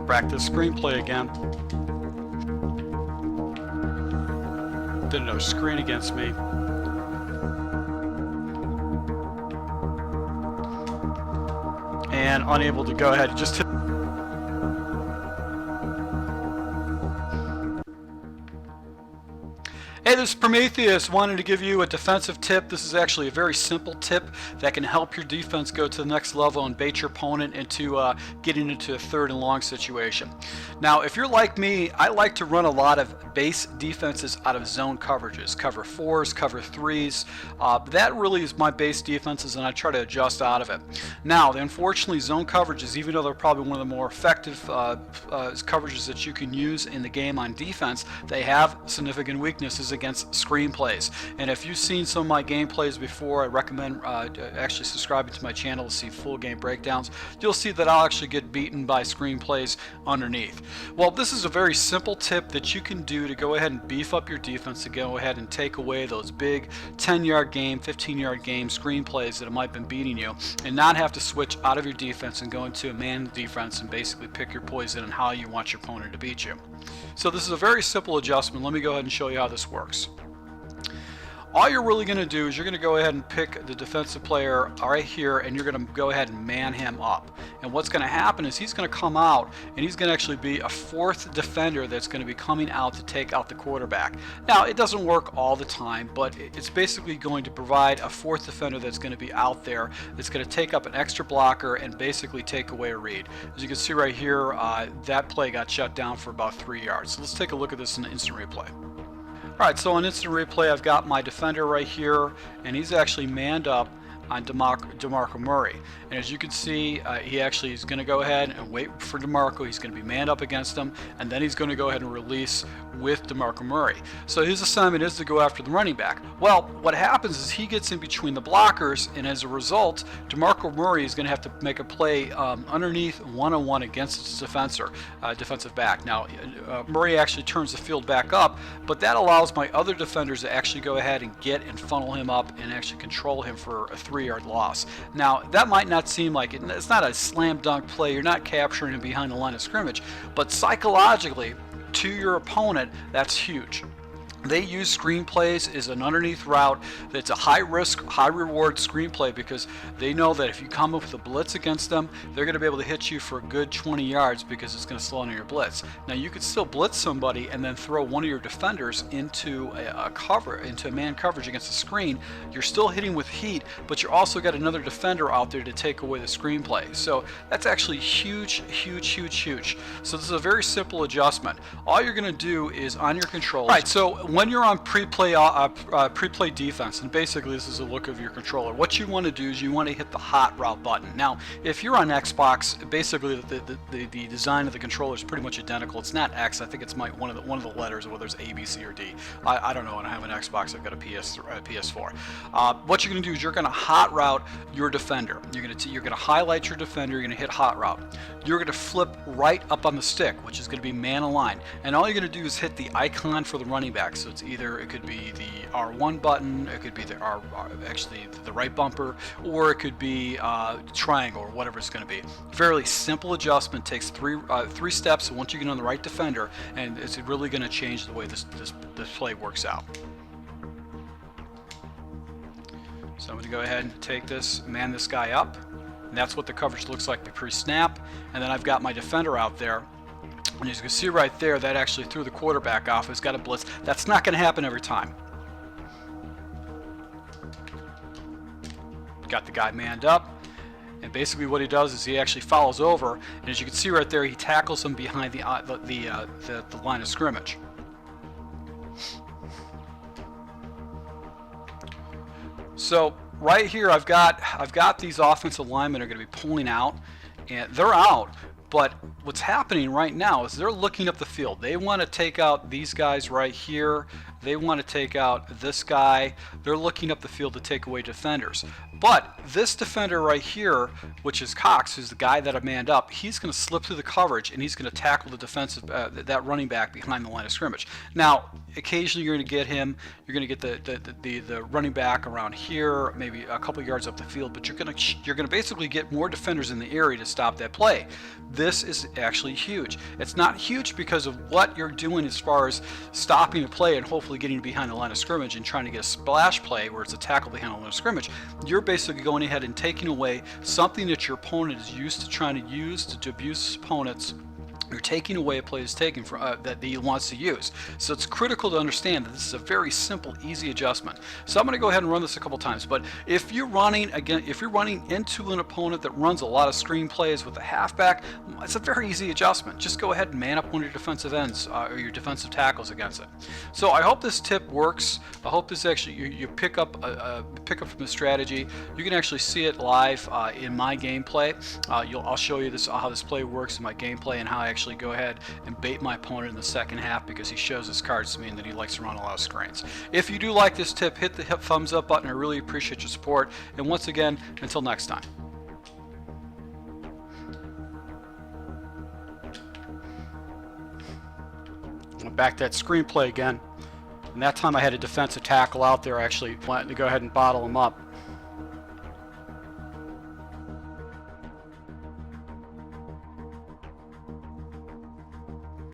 Practice screenplay again. Did another screen against me. And unable to go ahead, just hit. Hey, this is Prometheus. Wanted to give you a defensive tip. This is actually a very simple tip that can help your defense go to the next level and bait your opponent into getting into a third and long situation. Now, if you're like me, I like to run a lot of base defenses out of zone coverages, cover 4s, cover 3s. That really is my base defenses, and I try to adjust out of it. Now, unfortunately, zone coverages, even though they're probably one of the more effective coverages that you can use in the game on defense, they have significant weaknesses against screenplays. And if you've seen some of my gameplays before, I recommend actually subscribing to my channel to see full game breakdowns. You'll see that I'll actually get beaten by screenplays underneath. Well, this is a very simple tip that you can do to go ahead and beef up your defense, to go ahead and take away those big 10-yard game, 15-yard game screenplays that might have been beating you, and not have to switch out of your defense and go into a man defense and basically pick your poison and how you want your opponent to beat you. So this is a very simple adjustment. Let me go ahead and show you how this works. All you're really going to do is you're going to go ahead and pick the defensive player right here, and you're going to go ahead and man him up. And what's going to happen is he's going to come out, and he's going to actually be a fourth defender that's going to be coming out to take out the quarterback. Now, it doesn't work all the time, but it's basically going to provide a fourth defender that's going to be out there, that's going to take up an extra blocker and basically take away a read. As you can see right here, that play got shut down for about 3 yards. So let's take a look at this in the instant replay. Alright, so on instant replay, I've got my defender right here, and he's actually manned up on DeMarco Murray. And as you can see, he actually is going to go ahead and wait for DeMarco. He's going to be manned up against him, and then he's going to go ahead and release with DeMarco Murray. So his assignment is to go after the running back. Well, what happens is he gets in between the blockers, and as a result, DeMarco Murray is going to have to make a play underneath one-on-one against his defensive back. Now, Murray actually turns the field back up, but that allows my other defenders to actually go ahead and get and funnel him up and actually control him for a 3-yard loss. Now, that might not seem like it. It's not a slam dunk play. You're not capturing him behind the line of scrimmage, but psychologically, to your opponent, that's huge. They use screenplays as an underneath route that's a high risk, high reward screenplay, because they know that if you come up with a blitz against them, they're going to be able to hit you for a good 20 yards because it's going to slow down your blitz. Now, you could still blitz somebody and then throw one of your defenders into a man coverage against the screen. You're still hitting with heat, but you're also got another defender out there to take away the screenplay. So that's actually huge, huge, huge, huge. So this is a very simple adjustment. All you're going to do is on your controls. Right, so when you're on pre-play defense, and basically this is a look of your controller, what you want to do is you want to hit the hot route button. Now, if you're on Xbox, basically the design of the controller is pretty much identical. It's not X. I think it's one of the letters, whether it's A, B, C, or D. I don't know. And I have an Xbox. I've got a PS4. What you're going to do is you're going to hot route your defender. You're going to highlight your defender. You're going to hit hot route. You're going to flip right up on the stick, which is going to be man aligned. And all you're going to do is hit the icon for the running back. So it's it could be the R1 button, it could be the actually the right bumper, or it could be triangle, or whatever it's going to be. Fairly simple adjustment. Takes three steps once you get on the right defender, and it's really going to change the way this play works out. So I'm going to go ahead and take this, man this guy up, and that's what the coverage looks like pre-snap. And then I've got my defender out there. And as you can see right there, that actually threw the quarterback off. It's got a blitz. That's not going to happen every time. Got the guy manned up. And basically what he does is he actually follows over. And as you can see right there, he tackles him behind the line of scrimmage. So right here, I've got these offensive linemen are going to be pulling out. And they're out. But what's happening right now is they're looking up the field. They want to take out these guys right here they want to take out this guy. They're looking up the field to take away defenders. But this defender right here, which is Cox, who's the guy that I manned up, he's going to slip through the coverage and he's going to tackle the defensive, that running back behind the line of scrimmage. Now, occasionally you're going to get him. You're going to get the running back around here, maybe a couple yards up the field, but you're going to basically get more defenders in the area to stop that play. This is actually huge. It's not huge because of what you're doing as far as stopping a play and hopefully getting behind the line of scrimmage and trying to get a splash play where it's a tackle behind the line of scrimmage. You're basically going ahead and taking away something that your opponent is used to trying to use to abuse his opponents. You're taking away a play that's taken from, that he wants to use. So it's critical to understand that this is a very simple, easy adjustment. So I'm going to go ahead and run this a couple times. But if you're running into an opponent that runs a lot of screen plays with a halfback, it's a very easy adjustment. Just go ahead and man up one of your defensive ends or your defensive tackles against it. So I hope this tip works. I hope this actually you pick up from the strategy. You can actually see it live in my gameplay. I'll show you this how this play works in my gameplay and how I actually go ahead and bait my opponent in the second half because he shows his cards to me and that he likes to run a lot of screens. If you do like this tip, hit the thumbs up button. I really appreciate your support. And once again, until next time. Back that screenplay again. And that time I had a defensive tackle out there. I actually wanted to go ahead and bottle him up.